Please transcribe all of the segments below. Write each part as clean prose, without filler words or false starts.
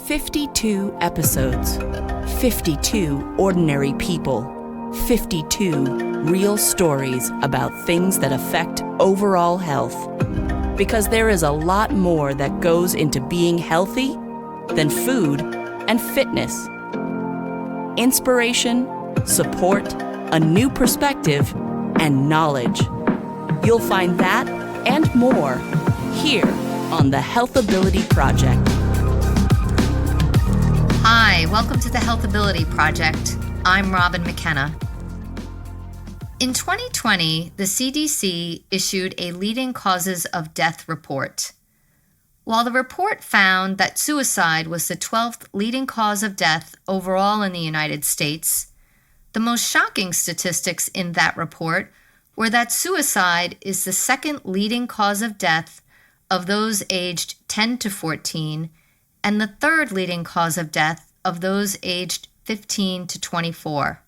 52 episodes, 52 ordinary people, 52 real stories about things that affect overall health. Because there is a lot more that goes into being healthy than food and fitness. Inspiration, support, a new perspective, and knowledge. You'll find that and more here on the Healthability Project. Hi, welcome to the Healthability Project. I'm Robin McKenna. In 2020, the CDC issued a leading causes of death report. While the report found that suicide was the 12th leading cause of death overall in the United States, the most shocking statistics in that report were that suicide is the second leading cause of death of those aged 10 to 14 and the third leading cause of death of those aged 15 to 24.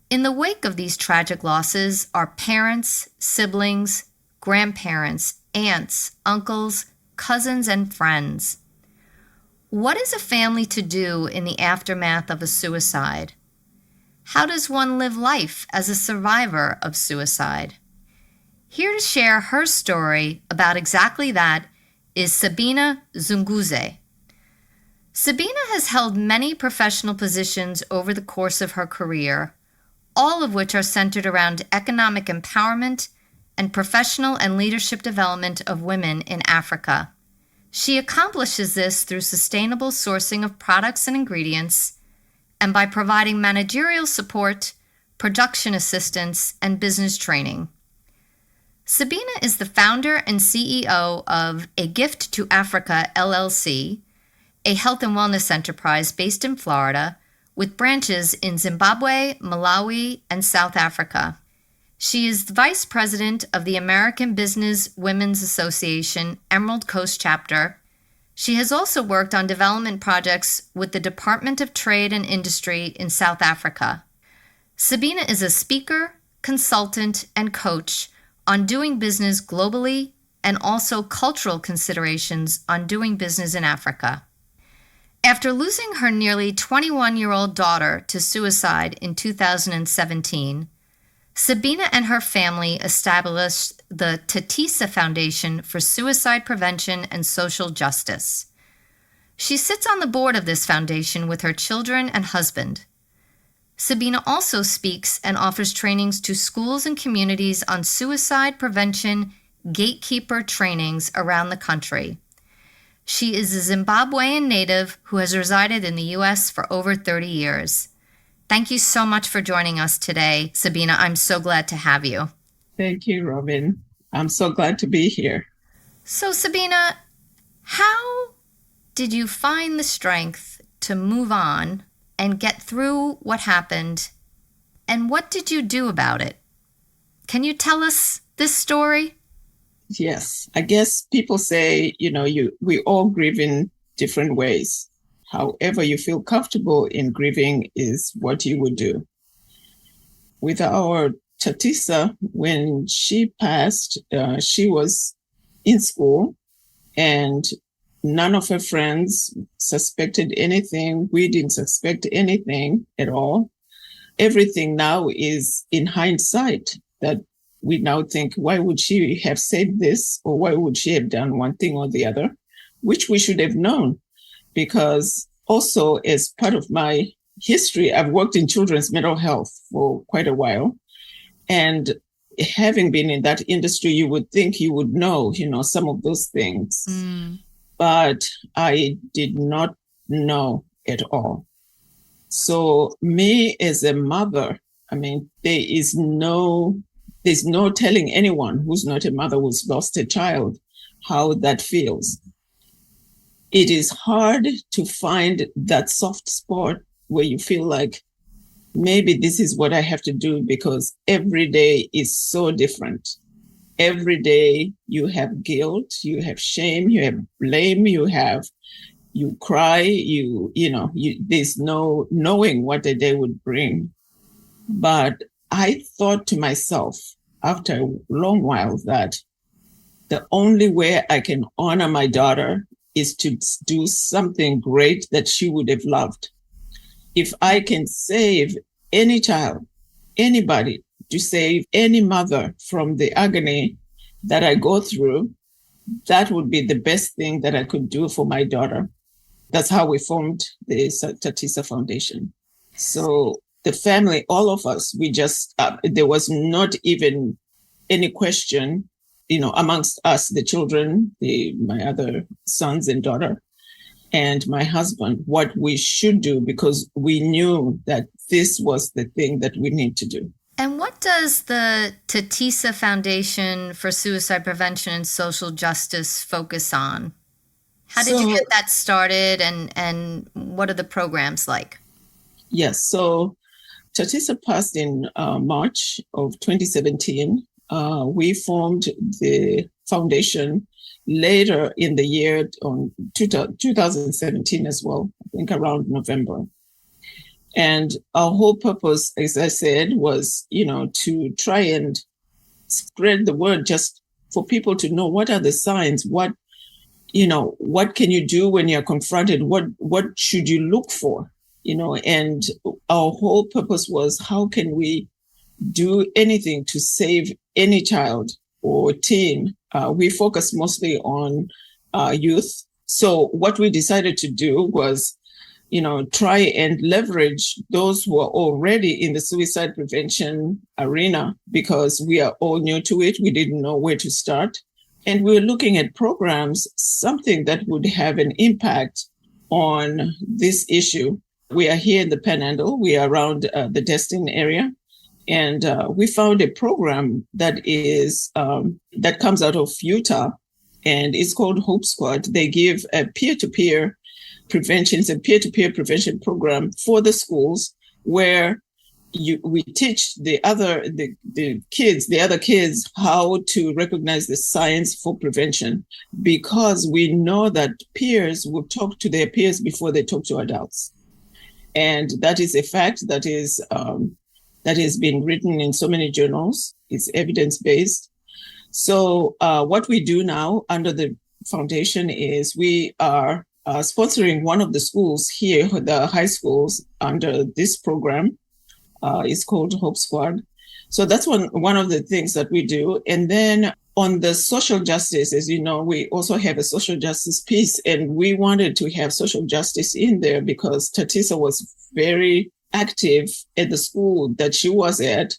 In the wake of these tragic losses are parents, siblings, grandparents, aunts, uncles, cousins, and friends. What is a family to do in the aftermath of a suicide? How does one live life as a survivor of suicide? Here to share her story about exactly that is Sabina Zunguze. Sabina has held many professional positions over the course of her career, all of which are centered around economic empowerment and professional and leadership development of women in Africa. She accomplishes this through sustainable sourcing of products and ingredients and by providing managerial support, production assistance, and business training. Sabina is the founder and CEO of A Gift to Africa, LLC, a health and wellness enterprise based in Florida with branches in Zimbabwe, Malawi, and South Africa. She is the vice president of the American Business Women's Association Emerald Coast chapter. She has also worked on development projects with the Department of Trade and Industry in South Africa. Sabina is a speaker, consultant, and coach on doing business globally and also cultural considerations on doing business in Africa. After losing her nearly 21-year-old daughter to suicide in 2017, Sabina and her family established the Tatissa Foundation for Suicide Prevention and Social Justice. She sits on the board of this foundation with her children and husband. Sabina also speaks and offers trainings to schools and communities on suicide prevention gatekeeper trainings around the country. She is a Zimbabwean native who has resided in the U.S. for over 30 years. Thank you so much for joining us today, Sabina. I'm so glad to have you. Thank you, Robin. I'm so glad to be here. So, Sabina, how did you find the strength to move on and get through what happened? And what did you do about it? Can you tell us this story? Yes, I guess people say, we all grieve in different ways. However you feel comfortable in grieving is what you would do. With our Tatissa, when she passed, she was in school and none of her friends suspected anything. We didn't suspect anything at all. Everything now is in hindsight that we now think, why would she have said this? Or why would she have done one thing or the other? Which we should have known. Because also as part of my history, I've worked in children's mental health for quite a while. And having been in that industry, you would think you would know, some of those things. But I did not know at all. So me as a mother, there's no telling anyone who's not a mother who's lost a child how that feels. It is hard to find that soft spot where you feel like maybe this is what I have to do because every day is so different. Every day you have guilt, you have shame, you have blame, you cry, there's no knowing what the day would bring. But I thought to myself after a long while that the only way I can honor my daughter is to do something great that she would have loved. If I can save any child, anybody, to save any mother from the agony that I go through, that would be the best thing that I could do for my daughter. That's how we formed the Tatissa Foundation. So the family, all of us, we just, there was not even any question, amongst us, the children, my other sons and daughter, and my husband, what we should do, because we knew that this was the thing that we need to do. And what does the Tatissa Foundation for Suicide Prevention and Social Justice focus on? How did you get that started, and what are the programs like? Yes, so Tatissa passed in March of 2017. We formed the foundation later in the year, on 2017 as well, I think around November. And our whole purpose, as I said, was, to try and spread the word, just for people to know what are the signs, what can you do when you're confronted, what should you look for, and our whole purpose was, how can we do anything to save any child or teen? We focus mostly on youth. So what we decided to do was, try and leverage those who are already in the suicide prevention arena, because we are all new to it. We didn't know where to start. And we were looking at programs, something that would have an impact on this issue. We are here in the Panhandle. We are around the Destin area. And we found a program that is that comes out of Utah, and it's called Hope Squad. They give a peer-to-peer prevention, it's a peer-to-peer prevention program for the schools, where we teach the other kids how to recognize the signs for prevention, because we know that peers will talk to their peers before they talk to adults, and that is a fact that has been written in so many journals. It's evidence-based. So what we do now under the foundation is we are sponsoring one of the schools here, the high schools, under this program. It's called Hope Squad. So that's one of the things that we do. And then on the social justice, as you know, we also have a social justice piece, and we wanted to have social justice in there because Tatissa was very active at the school that she was at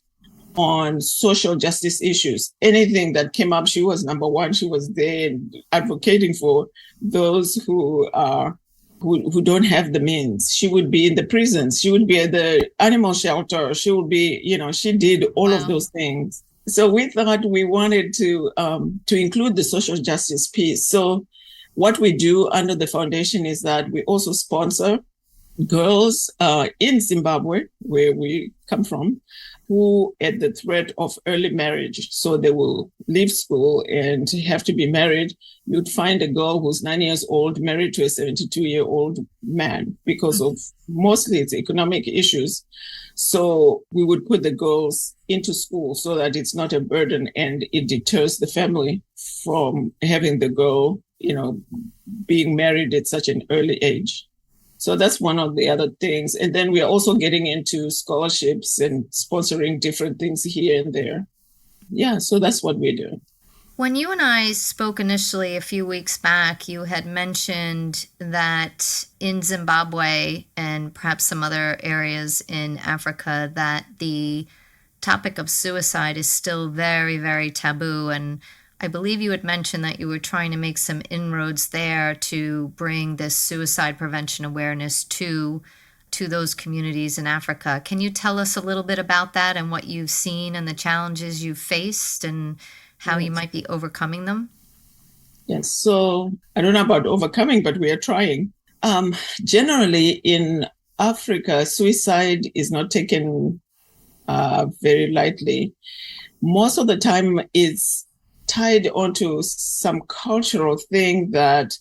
on social justice issues. Anything that came up, she was number one. She was there advocating for those who don't have the means. She would be in the prisons. She would be at the animal shelter. She would be, she did all of those things. So we thought we wanted to include the social justice piece. So what we do under the foundation is that we also sponsor girls in Zimbabwe, where we come from, who at the threat of early marriage, so they will leave school and have to be married. You'd find a girl who's 9 years old married to a 72-year-old man because of mostly it's economic issues. So we would put the girls into school so that it's not a burden, and it deters the family from having the girl, being married at such an early age. So that's one of the other things. And then we are also getting into scholarships and sponsoring different things here and there. Yeah, so that's what we do. When you and I spoke initially a few weeks back, you had mentioned that in Zimbabwe and perhaps some other areas in Africa, that the topic of suicide is still very, very taboo. And I believe you had mentioned that you were trying to make some inroads there to bring this suicide prevention awareness to those communities in Africa. Can you tell us a little bit about that and what you've seen and the challenges you've faced and how you might be overcoming them? Yes, so I don't know about overcoming, but we are trying. Generally in Africa, suicide is not taken very lightly. Most of the time it's tied onto some cultural thing that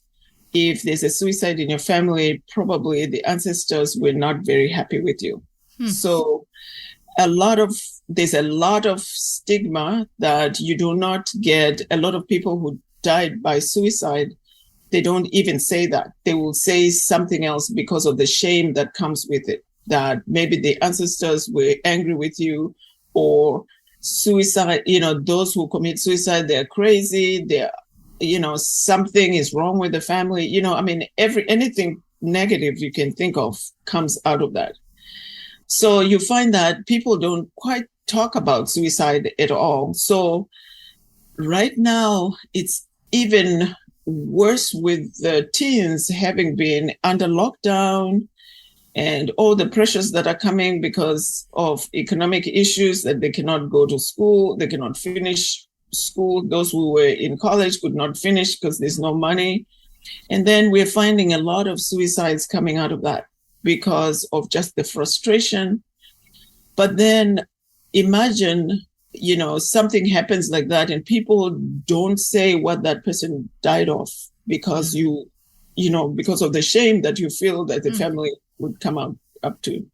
if there's a suicide in your family, probably the ancestors were not very happy with you. So there's a lot of stigma that you do not get. A lot of people who died by suicide they don't even say that. They will say something else because of the shame that comes with it, that maybe the ancestors were angry with you, or suicide, those who commit suicide, they're crazy, something is wrong with the family. Anything negative you can think of comes out of that. So you find that people don't quite talk about suicide at all. So right now, it's even worse with the teens having been under lockdown and all the pressures that are coming because of economic issues, that they cannot go to school, they cannot finish school. Those who were in college could not finish because there's no money. And then we're finding a lot of suicides coming out of that because of just the frustration. But then imagine, something happens like that and people don't say what that person died of because because of the shame that you feel that the family would come up to.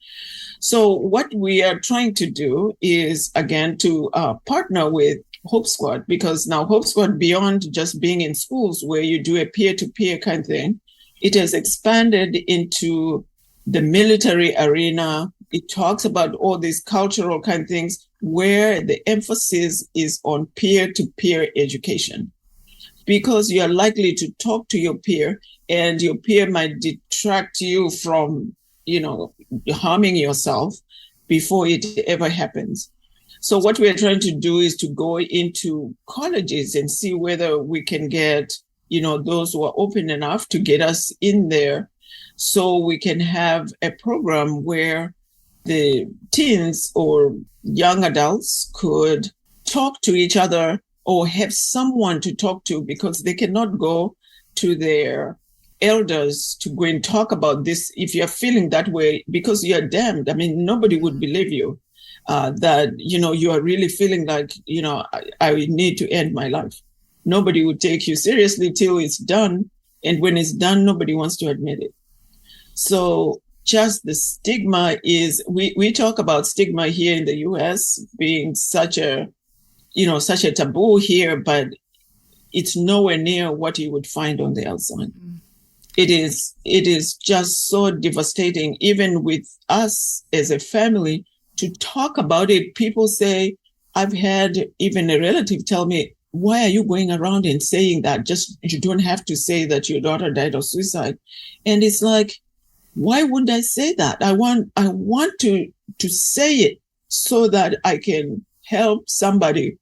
So what we are trying to do is, again, to partner with Hope Squad, because now Hope Squad, beyond just being in schools where you do a peer-to-peer kind of thing, it has expanded into the military arena. It talks about all these cultural kind of things where the emphasis is on peer-to-peer education, because you are likely to talk to your peer and your peer might detract you from, harming yourself before it ever happens. So what we're trying to do is to go into colleges and see whether we can get, those who are open enough to get us in there, so we can have a program where the teens or young adults could talk to each other or have someone to talk to, because they cannot go to their elders to go and talk about this if you're feeling that way, because you're damned. I mean, nobody would believe you that, you are really feeling like, I need to end my life. Nobody would take you seriously till it's done. And when it's done, nobody wants to admit it. So just the stigma is, we talk about stigma here in the US being such a taboo here, but it's nowhere near what you would find on the outside. It is just so devastating, even with us as a family, to talk about it. People say, I've had even a relative tell me, why are you going around and saying that? Just, you don't have to say that your daughter died of suicide. And it's like, why wouldn't I say that? I want to say it so that I can help somebody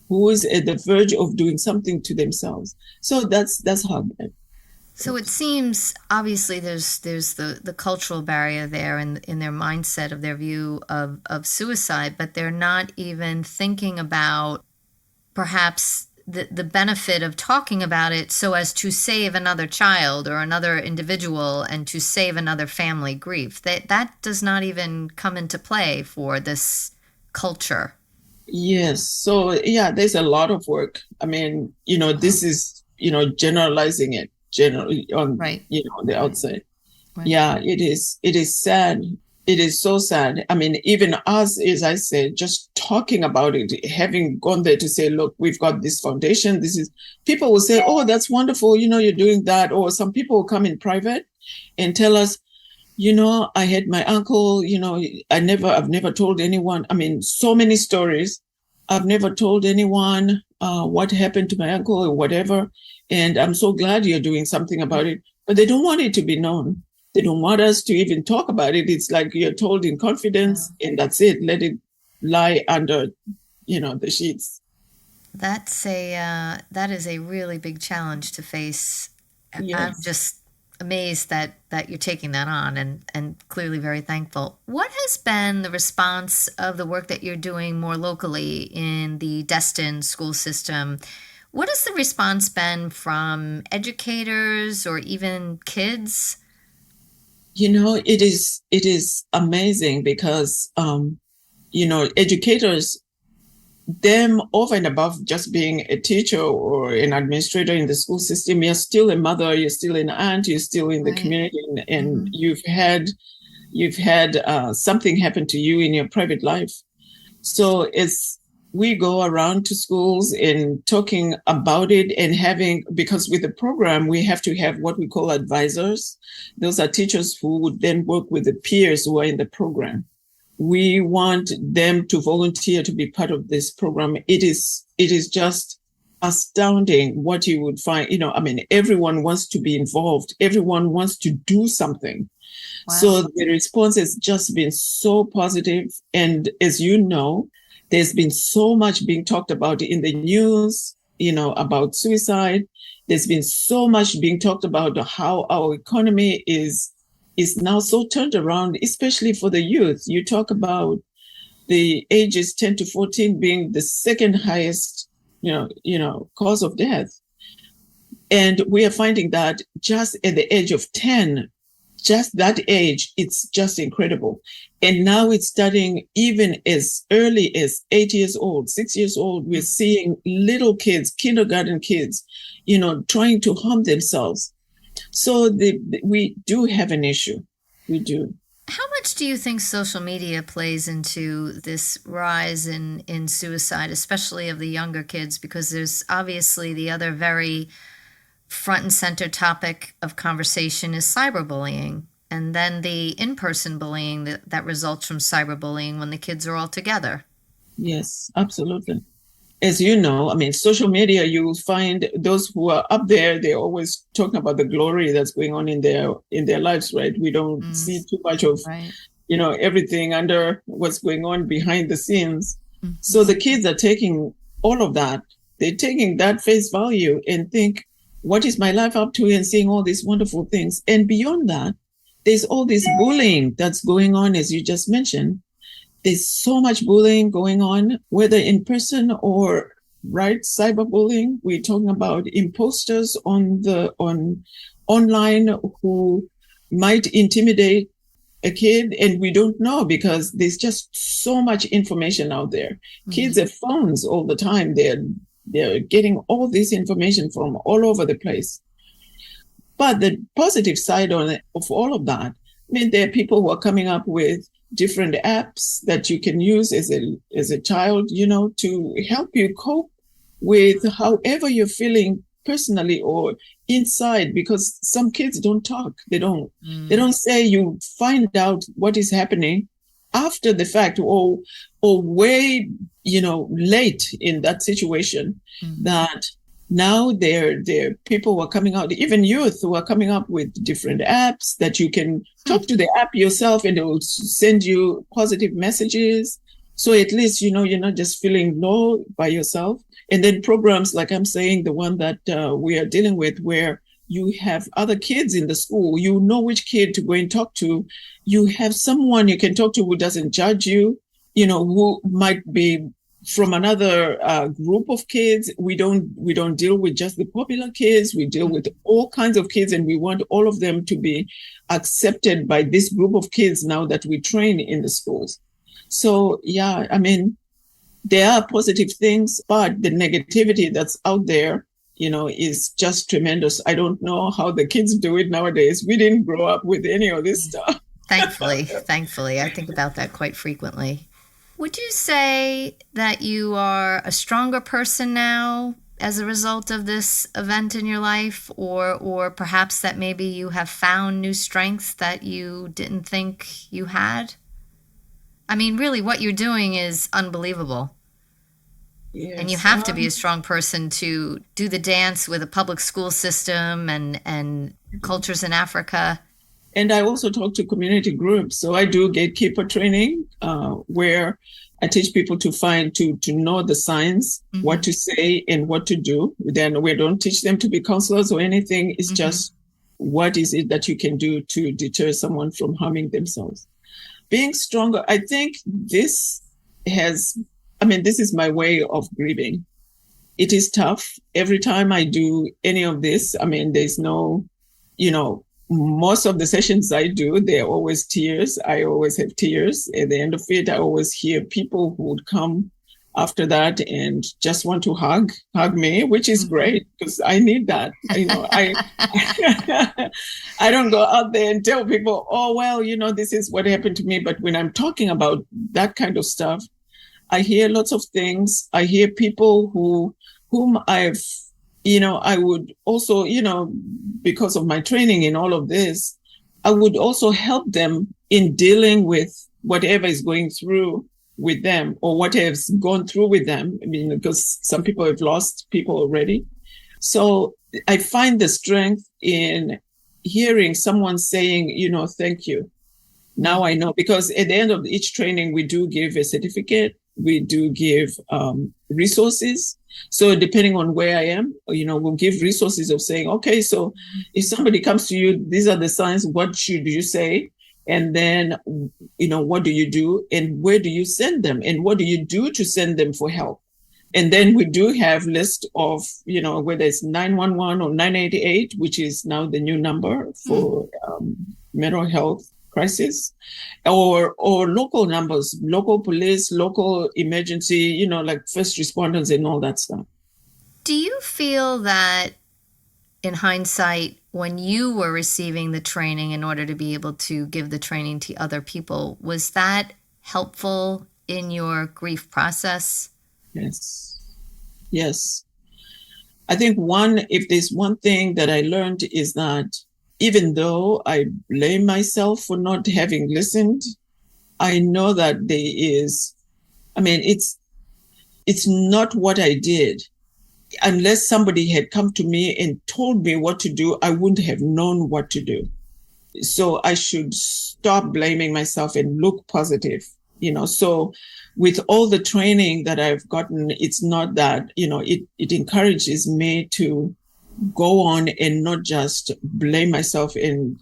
who is at the verge of doing something to themselves. So that's how bad. So it seems obviously there's the cultural barrier there in their mindset of their view of suicide, but they're not even thinking about perhaps the benefit of talking about it so as to save another child or another individual and to save another family grief. That does not even come into play for this culture. Yes. So yeah, there's a lot of work. I mean, this is, generalizing it generally on, right. The outside. Right. Yeah, it is sad. It is so sad. I mean, even us, as I said, just talking about it, having gone there to say, look, we've got this foundation. People will say, oh, that's wonderful. You're doing that. Or some people will come in private and tell us, I had my uncle, I've never told anyone. I mean, so many stories. I've never told anyone what happened to my uncle or whatever. And I'm so glad you're doing something about it. But they don't want it to be known. They don't want us to even talk about it. It's like you're told in confidence, and that's it. Let it lie under, the sheets. That is a really big challenge to face. Yes. I'm just amazed that you're taking that on, and clearly very thankful. What has been the response of the work that you're doing more locally in the Destin school system? What has the response been from educators or even kids? It is amazing because, educators, them over and above just being a teacher or an administrator in the school system, you're still a mother, you're still an aunt, you're still in the community, and you've had something happen to you in your private life. So we go around to schools and talking about it and having, because with the program, we have to have what we call advisors. Those are teachers who would then work with the peers who are in the program. We want them to volunteer to be part of this program. It is just astounding what you would find. Everyone wants to be involved. Everyone wants to do something. Wow. So the response has just been so positive. And as you know, there's been so much being talked about in the news, about suicide. There's been so much being talked about how our economy is now so turned around, especially for the youth. You talk about the ages 10 to 14 being the second highest, cause of death. And we are finding that just at the age of 10, just that age, it's just incredible. And now it's starting even as early as 8 years old, 6 years old. We're seeing little kids, kindergarten kids, trying to harm themselves. So we do have an issue. We do. How much do you think social media plays into this rise in suicide, especially of the younger kids? Because there's obviously the other very front and center topic of conversation is cyberbullying, and then the in-person bullying that results from cyberbullying when the kids are all together. Yes, absolutely. As you know, social media, you will find those who are up there, they're always talking about the glory that's going on in their lives, right? We don't see too much of, everything under what's going on behind the scenes. Mm-hmm. So the kids are taking all of that. They're taking that face value and think, what is my life up to? And seeing all these wonderful things. And beyond that, there's all this bullying that's going on, as you just mentioned. There's so much bullying going on, whether in person or cyberbullying. We're talking about imposters online who might intimidate a kid, and we don't know because there's just so much information out there. Mm-hmm. Kids have phones all the time. They're getting all this information from all over the place. But the positive side of all of that, there are people who are coming up with different apps that you can use as a child, to help you cope with however you're feeling personally or inside, because some kids don't talk. They don't say. You find out what is happening after the fact or way, late in that situation, that now there are people who are coming out, even youth who are coming up with different apps that you can talk to the app yourself and it will send you positive messages. So at least, you're not just feeling low by yourself. And then programs like I'm saying, the one that we are dealing with, where you have other kids in the school, you know which kid to go and talk to. You have someone you can talk to who doesn't judge you, who might be from another group of kids. We don't deal with just the popular kids. We deal with all kinds of kids, and we want all of them to be accepted by this group of kids now that we train in the schools. So, yeah, there are positive things, but the negativity that's out there, is just tremendous. I don't know how the kids do it nowadays. We didn't grow up with any of this stuff. Thankfully. I think about that quite frequently. Would you say that you are a stronger person now as a result of this event in your life, or perhaps that maybe you have found new strengths that you didn't think you had? Really, what you're doing is unbelievable. Yes, and you have to be a strong person to do the dance with a public school system and cultures in Africa. And I also talk to community groups. So I do gatekeeper training, where I teach people to know the signs, what to say and what to do. Then we don't teach them to be counselors or anything. It's just, what is it that you can do to deter someone from harming themselves? Being stronger, I think this is my way of grieving. It is tough. Every time I do any of this, there's no, most of the sessions I do, there are always tears. I always have tears. At the end of it, I always hear people who would come after that and just want to hug me, which is great because I need that. I don't go out there and tell people, oh, well, this is what happened to me. But when I'm talking about that kind of stuff, I hear lots of things. I hear people whom I would also, because of my training in all of this, I would also help them in dealing with whatever is going through with them or what has gone through with them. I mean, because some people have lost people already. So I find the strength in hearing someone saying, thank you. Now I know, because at the end of each training, we do give a certificate. We do give resources. So depending on where I am, we'll give resources of saying, okay, so if somebody comes to you, these are the signs, what should you say? And then, what do you do? And where do you send them? And what do you do to send them for help? And then we do have list of, whether it's 911 or 988, which is now the new number for mental health crisis, or local numbers, local police, local emergency, like first responders and all that stuff. Do you feel that in hindsight, when you were receiving the training in order to be able to give the training to other people, was that helpful in your grief process? Yes. I think if there's one thing that I learned is that even though I blame myself for not having listened, I know that it's not what I did. Unless somebody had come to me and told me what to do, I wouldn't have known what to do. So I should stop blaming myself and look positive, So with all the training that I've gotten, it's not that, it encourages me to go on and not just blame myself and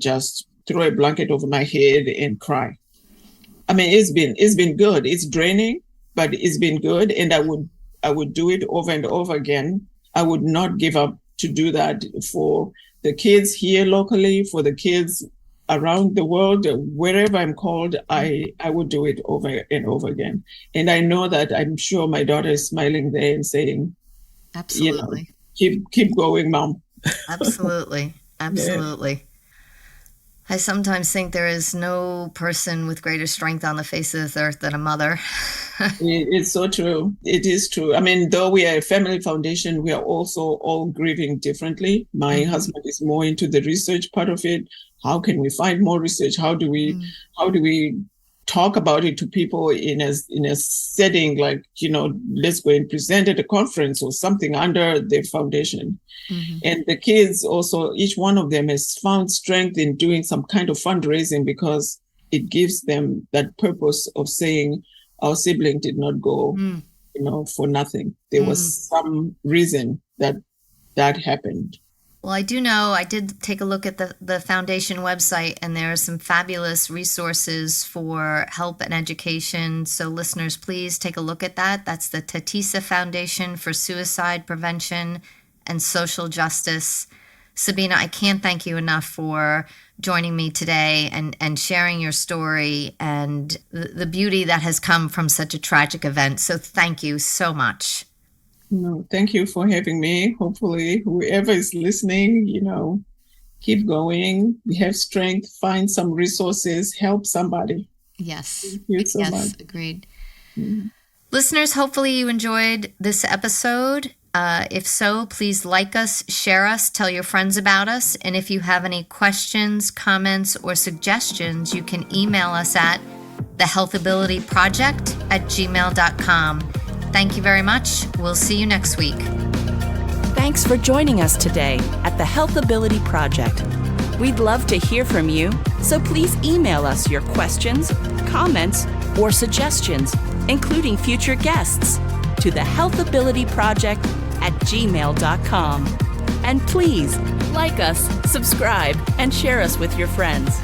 just throw a blanket over my head and cry. I mean, it's been good. It's draining, but it's been good. And I would do it over and over again. I would not give up to do that for the kids here locally, for the kids around the world, wherever I'm called, I would do it over and over again. And I know that I'm sure my daughter is smiling there and saying, absolutely. Keep going, Mom. Absolutely. Yeah. I sometimes think there is no person with greater strength on the face of this earth than a mother. It's so true. It is true. I mean, though we are a family foundation, we are also all grieving differently. My husband is more into the research part of it. How can we find more research? How do we talk about it to people in a setting like, let's go and present at a conference or something under the foundation. And the kids also, each one of them has found strength in doing some kind of fundraising because it gives them that purpose of saying our sibling did not go, for nothing. There was some reason that happened. Well, I do know, I did take a look at the foundation website, and there are some fabulous resources for help and education. So listeners, please take a look at that. That's the Tatissa Foundation for Suicide Prevention and Social Justice. Sabina, I can't thank you enough for joining me today and sharing your story and the beauty that has come from such a tragic event. So thank you so much. No, thank you for having me. Hopefully, whoever is listening, keep going. Have strength, find some resources, help somebody. Yes. Thank you so much. Agreed. Listeners, hopefully you enjoyed this episode. If so, please like us, share us, tell your friends about us. And if you have any questions, comments, or suggestions, you can email us at thehealthabilityproject@gmail.com. Thank you very much. We'll see you next week. Thanks for joining us today at the Healthability Project. We'd love to hear from you, so please email us your questions, comments, or suggestions, including future guests, to thehealthabilityproject@gmail.com. And please like us, subscribe, and share us with your friends.